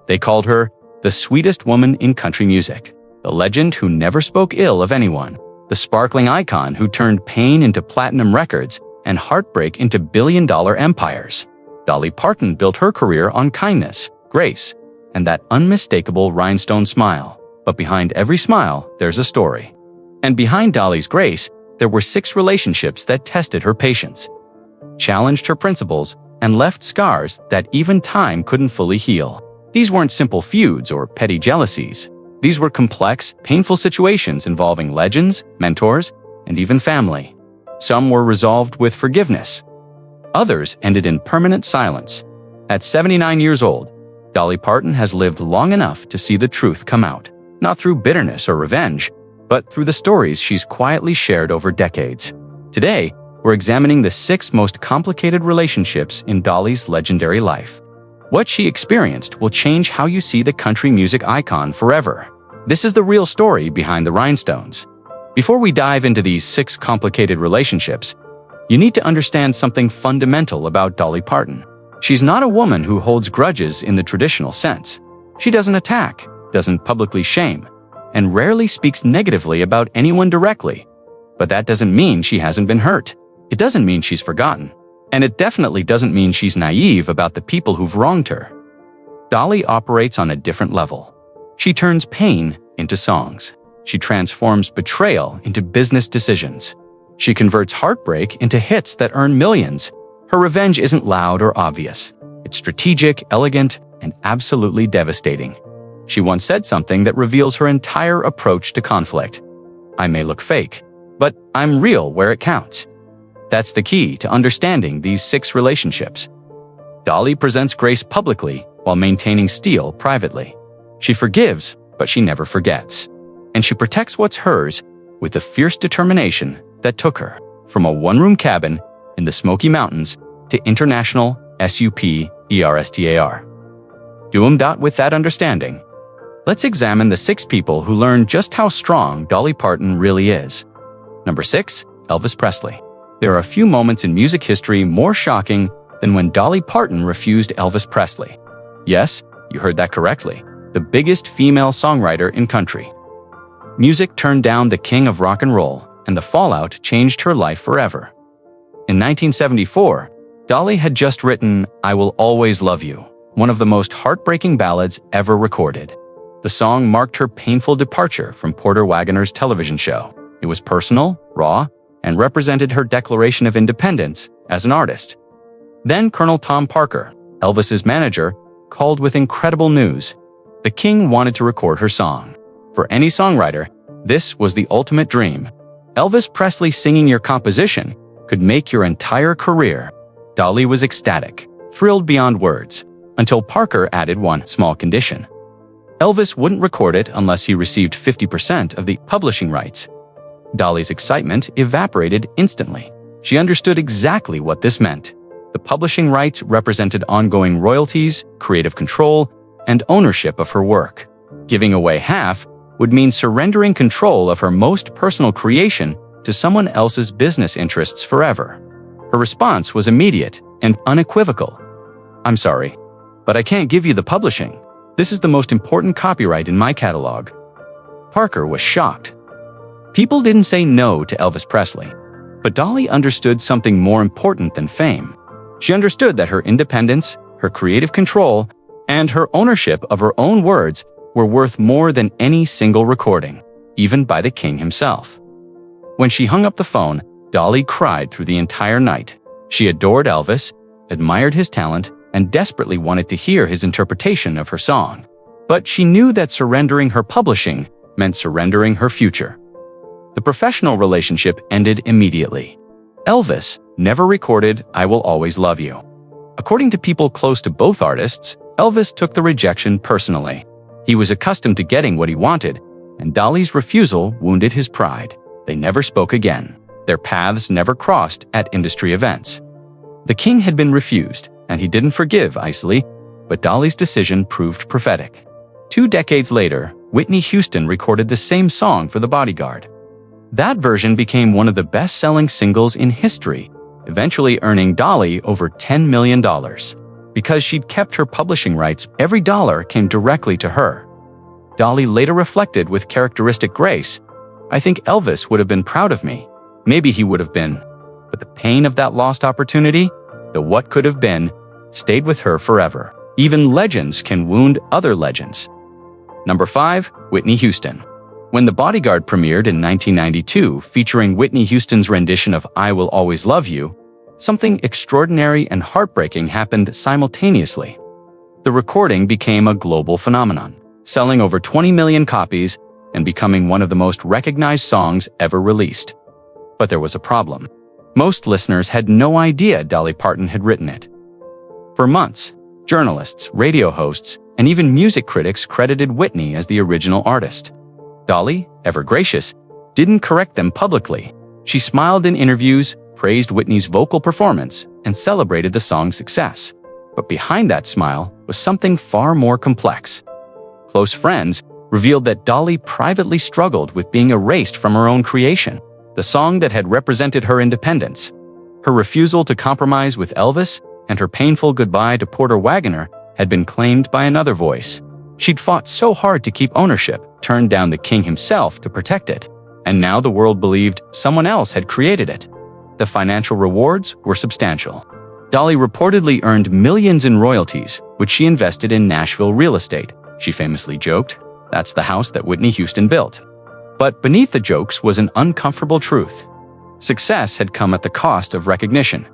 They called her the sweetest woman in country music, the legend who never spoke ill of anyone, the sparkling icon who turned pain into platinum records and heartbreak into billion-dollar empires. Dolly Parton built her career on kindness, grace, and that unmistakable rhinestone smile. But behind every smile, there's a story. And behind Dolly's grace, there were 6 relationships that tested her patience, challenged her principles, and left scars that even time couldn't fully heal. These weren't simple feuds or petty jealousies. These were complex, painful situations involving legends, mentors, and even family. Some were resolved with forgiveness. Others ended in permanent silence. At 79 years old, Dolly Parton has lived long enough to see the truth come out, not through bitterness or revenge, but through the stories she's quietly shared over decades. Today, we're examining the 6 most complicated relationships in Dolly's legendary life. What she experienced will change how you see the country music icon forever. This is the real story behind the rhinestones. Before we dive into these 6 complicated relationships, you need to understand something fundamental about Dolly Parton. She's not a woman who holds grudges in the traditional sense. She doesn't attack, doesn't publicly shame, and rarely speaks negatively about anyone directly. But that doesn't mean she hasn't been hurt. It doesn't mean she's forgotten. And it definitely doesn't mean she's naive about the people who've wronged her. Dolly operates on a different level. She turns pain into songs. She transforms betrayal into business decisions. She converts heartbreak into hits that earn millions. Her revenge isn't loud or obvious. It's strategic, elegant, and absolutely devastating. She once said something that reveals her entire approach to conflict. "I may look fake, but I'm real where it counts." That's the key to understanding these 6 relationships. Dolly presents grace publicly while maintaining steel privately. She forgives, but she never forgets. And she protects what's hers with the fierce determination that took her from a one-room cabin in the Smoky Mountains to international superstar. With that understanding, let's examine the 6 people who learned just how strong Dolly Parton really is. Number 6, Elvis Presley. There are a few moments in music history more shocking than when Dolly Parton refused Elvis Presley. Yes, you heard that correctly. The biggest female songwriter in country music turned down the king of rock and roll, and the fallout changed her life forever. In 1974, Dolly had just written "I Will Always Love You," one of the most heartbreaking ballads ever recorded. The song marked her painful departure from Porter Wagoner's television show. It was personal, raw, and represented her declaration of independence as an artist. Then Colonel Tom Parker, Elvis's manager, called with incredible news. The king wanted to record her song. For any songwriter, this was the ultimate dream. Elvis Presley singing your composition could make your entire career. Dolly was ecstatic, thrilled beyond words, until Parker added one small condition. Elvis wouldn't record it unless he received 50% of the publishing rights. Dolly's excitement evaporated instantly. She understood exactly what this meant. The publishing rights represented ongoing royalties, creative control, and ownership of her work. Giving away half would mean surrendering control of her most personal creation to someone else's business interests forever. Her response was immediate and unequivocal. "I'm sorry, but I can't give you the publishing. This is the most important copyright in my catalog." Parker was shocked. People didn't say no to Elvis Presley, but Dolly understood something more important than fame. She understood that her independence, her creative control, and her ownership of her own words were worth more than any single recording, even by the king himself. When she hung up the phone, Dolly cried through the entire night. She adored Elvis, admired his talent, and desperately wanted to hear his interpretation of her song. But she knew that surrendering her publishing meant surrendering her future. The professional relationship ended immediately. Elvis never recorded "I Will Always Love You." According to people close to both artists, Elvis took the rejection personally. He was accustomed to getting what he wanted, and Dolly's refusal wounded his pride. They never spoke again. Their paths never crossed at industry events. The king had been refused, and he didn't forgive easily, but Dolly's decision proved prophetic. 2 decades later, Whitney Houston recorded the same song for The Bodyguard. That version became one of the best-selling singles in history, eventually earning Dolly over $10 million. Because she'd kept her publishing rights, every dollar came directly to her. Dolly later reflected with characteristic grace, "I think Elvis would have been proud of me. Maybe he would have been. But the pain of that lost opportunity, the what could have been, stayed with her forever." Even legends can wound other legends. Number 5. Whitney Houston. When The Bodyguard premiered in 1992, featuring Whitney Houston's rendition of "I Will Always Love You," something extraordinary and heartbreaking happened simultaneously. The recording became a global phenomenon, selling over 20 million copies and becoming one of the most recognized songs ever released. But there was a problem. Most listeners had no idea Dolly Parton had written it. For months, journalists, radio hosts, and even music critics credited Whitney as the original artist. Dolly, ever gracious, didn't correct them publicly. She smiled in interviews, praised Whitney's vocal performance, and celebrated the song's success. But behind that smile was something far more complex. Close friends revealed that Dolly privately struggled with being erased from her own creation, the song that had represented her independence. Her refusal to compromise with Elvis and her painful goodbye to Porter Wagoner had been claimed by another voice. She'd fought so hard to keep ownership, turned down the king himself to protect it, and now the world believed someone else had created it. The financial rewards were substantial. Dolly reportedly earned millions in royalties, which she invested in Nashville real estate. She famously joked, "That's the house that Whitney Houston built." But beneath the jokes was an uncomfortable truth. Success had come at the cost of recognition.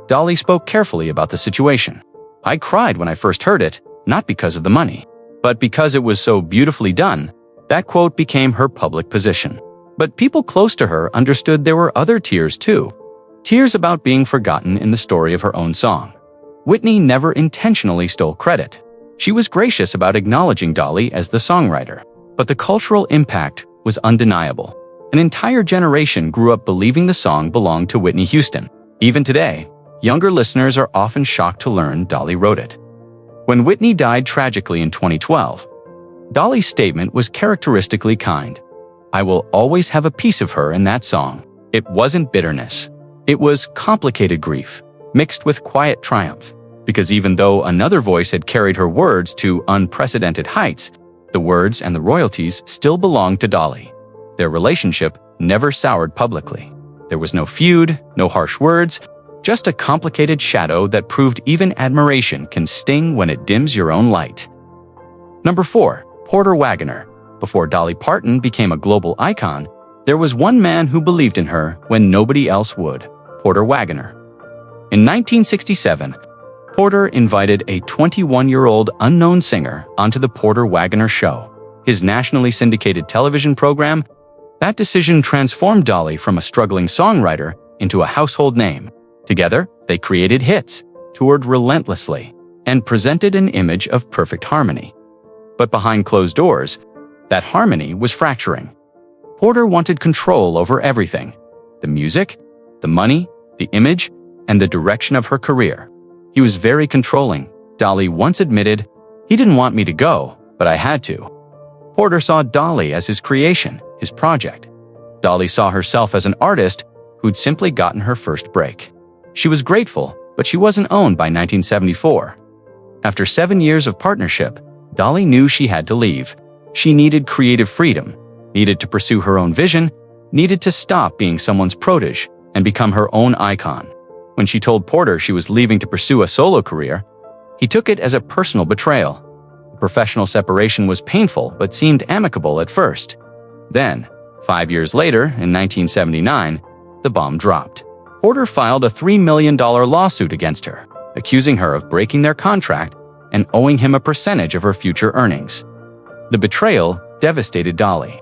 Dolly spoke carefully about the situation. "I cried when I first heard it, not because of the money, but because it was so beautifully done." That quote became her public position. But people close to her understood there were other tears too. Tears about being forgotten in the story of her own song. Whitney never intentionally stole credit. She was gracious about acknowledging Dolly as the songwriter. But the cultural impact was undeniable. An entire generation grew up believing the song belonged to Whitney Houston. Even today, younger listeners are often shocked to learn Dolly wrote it. When Whitney died tragically in 2012, Dolly's statement was characteristically kind. "I will always have a piece of her in that song." It wasn't bitterness. It was complicated grief, mixed with quiet triumph. Because even though another voice had carried her words to unprecedented heights, the words and the royalties still belonged to Dolly. Their relationship never soured publicly. There was no feud, no harsh words, just a complicated shadow that proved even admiration can sting when it dims your own light. Number 4. Porter Wagoner. Before Dolly Parton became a global icon, there was one man who believed in her when nobody else would: Porter Wagoner. In 1967, Porter invited a 21-year-old unknown singer onto the Porter Wagoner Show, his nationally syndicated television program. That decision transformed Dolly from a struggling songwriter into a household name. Together, they created hits, toured relentlessly, and presented an image of perfect harmony. But behind closed doors, that harmony was fracturing. Porter wanted control over everything: the music, the money, the image, and the direction of her career. He was very controlling. Dolly once admitted, "He didn't want me to go, but I had to." Porter saw Dolly as his creation, his project. Dolly saw herself as an artist who'd simply gotten her first break. She was grateful, but she wasn't owned by 1974. After 7 years of partnership, Dolly knew she had to leave. She needed creative freedom, needed to pursue her own vision, needed to stop being someone's protege and become her own icon. When she told Porter she was leaving to pursue a solo career, he took it as a personal betrayal. The professional separation was painful but seemed amicable at first. Then, 5 years later, in 1979, the bomb dropped. Porter filed a $3 million lawsuit against her, accusing her of breaking their contract and owing him a percentage of her future earnings. The betrayal devastated Dolly.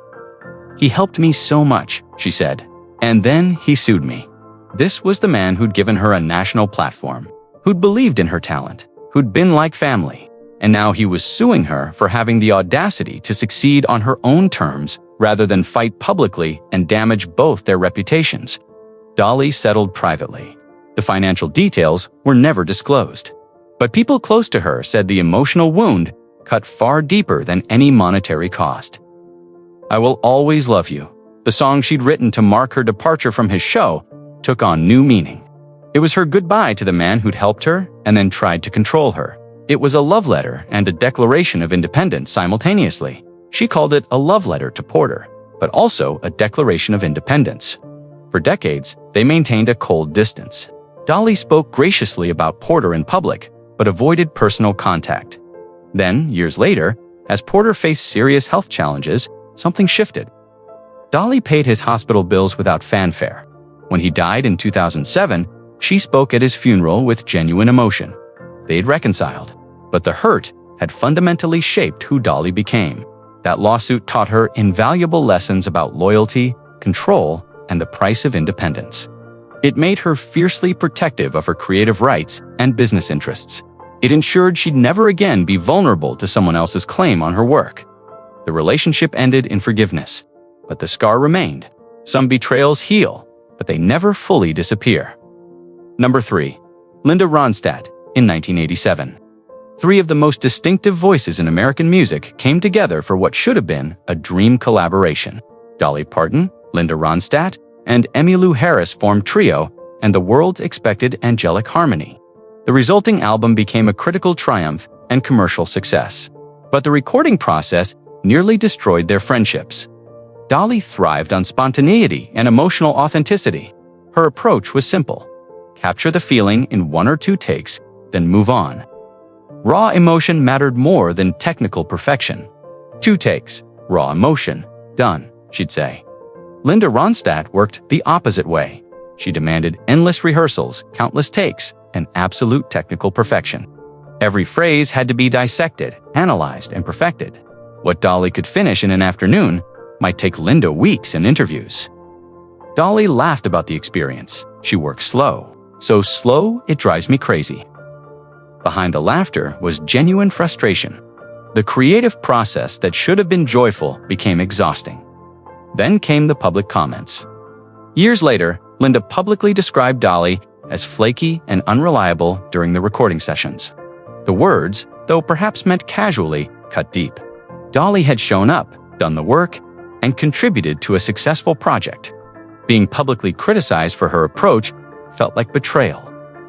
"He helped me so much," she said, "and then he sued me." This was the man who'd given her a national platform, who'd believed in her talent, who'd been like family, and now he was suing her for having the audacity to succeed on her own terms rather than fight publicly and damage both their reputations. Dolly settled privately. The financial details were never disclosed. But people close to her said the emotional wound cut far deeper than any monetary cost. "I Will Always Love You," the song she'd written to mark her departure from his show, took on new meaning. It was her goodbye to the man who'd helped her and then tried to control her. It was a love letter and a declaration of independence simultaneously. She called it a love letter to Porter, but also a declaration of independence. For decades, they maintained a cold distance. Dolly spoke graciously about Porter in public, but avoided personal contact. Then, years later, as Porter faced serious health challenges, something shifted. Dolly paid his hospital bills without fanfare. When he died in 2007, she spoke at his funeral with genuine emotion. They'd reconciled, but the hurt had fundamentally shaped who Dolly became. That lawsuit taught her invaluable lessons about loyalty, control, and the price of independence. It made her fiercely protective of her creative rights and business interests. It ensured she'd never again be vulnerable to someone else's claim on her work. The relationship ended in forgiveness, but the scar remained. Some betrayals heal, but they never fully disappear. Number 3. Linda Ronstadt, in 1987. Three of the most distinctive voices in American music came together for what should have been a dream collaboration. Dolly Parton, Linda Ronstadt, and Emmylou Harris formed Trio, and the world's expected angelic harmony. The resulting album became a critical triumph and commercial success. But the recording process nearly destroyed their friendships. Dolly thrived on spontaneity and emotional authenticity. Her approach was simple: capture the feeling in 1 or 2 takes, then move on. Raw emotion mattered more than technical perfection. 2 takes, raw emotion, done, she'd say. Linda Ronstadt worked the opposite way. She demanded endless rehearsals, countless takes, and absolute technical perfection. Every phrase had to be dissected, analyzed, and perfected. What Dolly could finish in an afternoon might take Linda weeks in interviews. Dolly laughed about the experience. She worked slow. So slow, it drives me crazy. Behind the laughter was genuine frustration. The creative process that should have been joyful became exhausting. Then came the public comments. Years later, Linda publicly described Dolly as flaky and unreliable during the recording sessions. The words, though perhaps meant casually, cut deep. Dolly had shown up, done the work, and contributed to a successful project. Being publicly criticized for her approach felt like betrayal.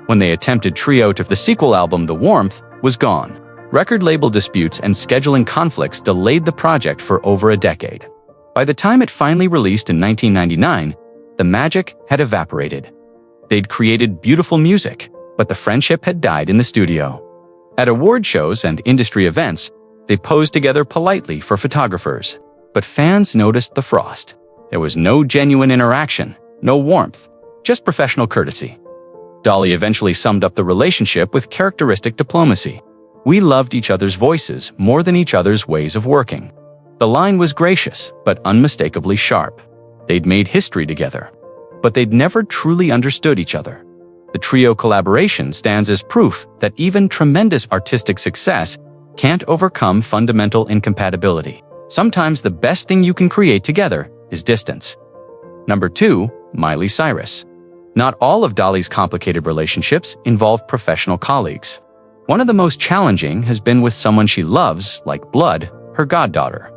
When they attempted Trio, the sequel album, The Warmth, was gone. Record label disputes and scheduling conflicts delayed the project for over a decade. By the time it finally released in 1999, the magic had evaporated. They'd created beautiful music, but the friendship had died in the studio. At award shows and industry events, they posed together politely for photographers, but fans noticed the frost. There was no genuine interaction, no warmth, just professional courtesy. Dolly eventually summed up the relationship with characteristic diplomacy. "We loved each other's voices more than each other's ways of working." The line was gracious, but unmistakably sharp. They'd made history together, but they'd never truly understood each other. The Trio collaboration stands as proof that even tremendous artistic success can't overcome fundamental incompatibility. Sometimes the best thing you can create together is distance. Number 2, Miley Cyrus. Not all of Dolly's complicated relationships involve professional colleagues. One of the most challenging has been with someone she loves, like blood, her goddaughter.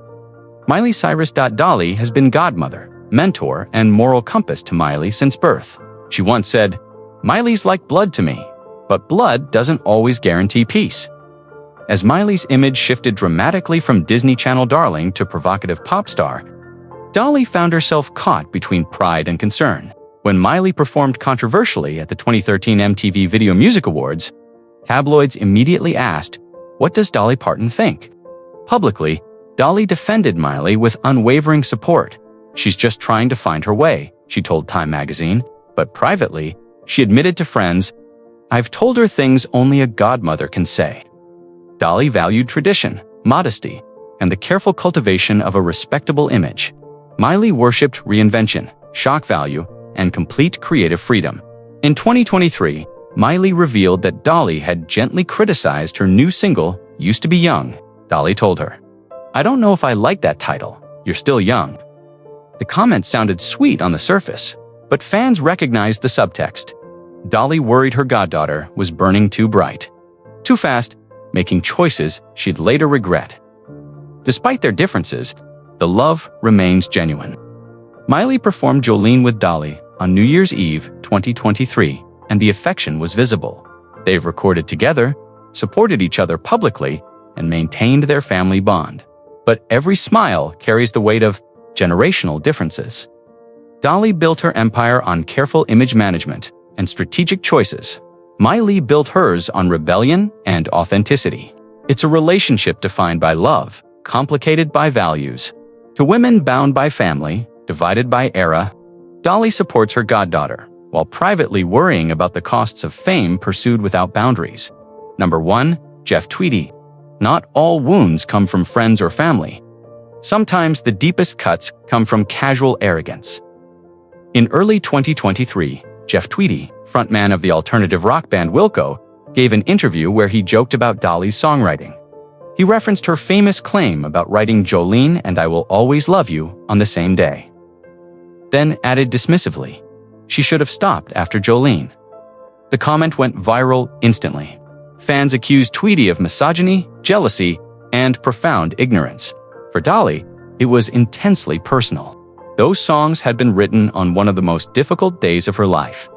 Miley Cyrus. Dolly has been godmother, mentor, and moral compass to Miley since birth. She once said, "Miley's like blood to me, but blood doesn't always guarantee peace." As Miley's image shifted dramatically from Disney Channel darling to provocative pop star, Dolly found herself caught between pride and concern. When Miley performed controversially at the 2013 MTV Video Music Awards, tabloids immediately asked, "What does Dolly Parton think?" Publicly, Dolly defended Miley with unwavering support. "She's just trying to find her way," she told Time magazine, but privately, she admitted to friends, "I've told her things only a godmother can say." Dolly valued tradition, modesty, and the careful cultivation of a respectable image. Miley worshipped reinvention, shock value, and complete creative freedom. In 2023, Miley revealed that Dolly had gently criticized her new single, Used to Be Young. Dolly told her, "I don't know if I like that title. You're still young." The comment sounded sweet on the surface, but fans recognized the subtext. Dolly worried her goddaughter was burning too bright, too fast, making choices she'd later regret. Despite their differences, the love remains genuine. Miley performed Jolene with Dolly on New Year's Eve 2023, and the affection was visible. They've recorded together, supported each other publicly, and maintained their family bond. But every smile carries the weight of generational differences. Dolly built her empire on careful image management and strategic choices. Miley built hers on rebellion and authenticity. It's a relationship defined by love, complicated by values. To women bound by family, divided by era, Dolly supports her goddaughter, while privately worrying about the costs of fame pursued without boundaries. Number 1. Jeff Tweedy. Not all wounds come from friends or family. Sometimes the deepest cuts come from casual arrogance. In early 2023, Jeff Tweedy, frontman of the alternative rock band Wilco, gave an interview where he joked about Dolly's songwriting. He referenced her famous claim about writing Jolene and I Will Always Love You on the same day. Then added dismissively, she should have stopped after Jolene. The comment went viral instantly. Fans accused Tweedy of misogyny, jealousy, and profound ignorance. For Dolly, it was intensely personal. Those songs had been written on one of the most difficult days of her life.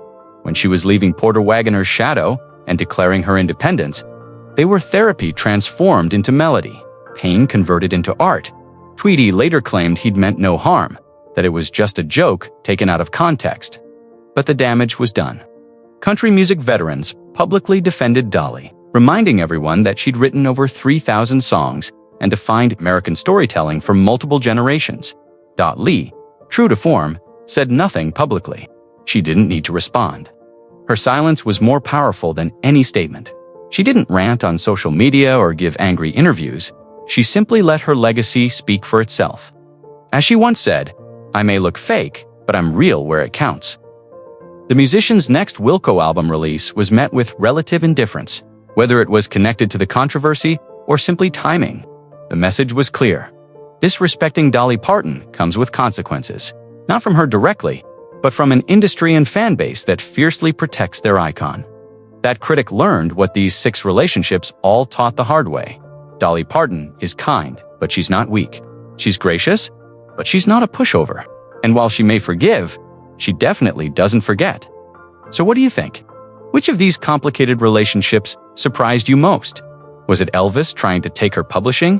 When she was leaving Porter Wagoner's shadow and declaring her independence, they were therapy transformed into melody, pain converted into art. Tweedy later claimed he'd meant no harm, that it was just a joke taken out of context. But the damage was done. Country music veterans publicly defended Dolly, reminding everyone that she'd written over 3,000 songs and defined American storytelling for multiple generations. Lee, true to form, said nothing publicly. She didn't need to respond. Her silence was more powerful than any statement. She didn't rant on social media or give angry interviews. She simply let her legacy speak for itself. As she once said, "I may look fake, but I'm real where it counts." The musician's next Wilco album release was met with relative indifference, whether it was connected to the controversy or simply timing. The message was clear. Disrespecting Dolly Parton comes with consequences, not from her directly, but from an industry and fan base that fiercely protects their icon. That critic learned what these 6 relationships all taught the hard way. Dolly Parton is kind, but she's not weak. She's gracious, but she's not a pushover. And while she may forgive, she definitely doesn't forget. So what do you think? Which of these complicated relationships surprised you most? Was it Elvis trying to take her publishing,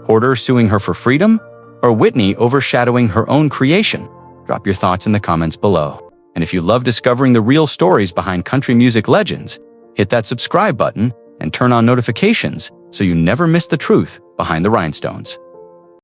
Porter suing her for freedom, or Whitney overshadowing her own creation? Drop your thoughts in the comments below. And if you love discovering the real stories behind country music legends, hit that subscribe button and turn on notifications so you never miss the truth behind the rhinestones.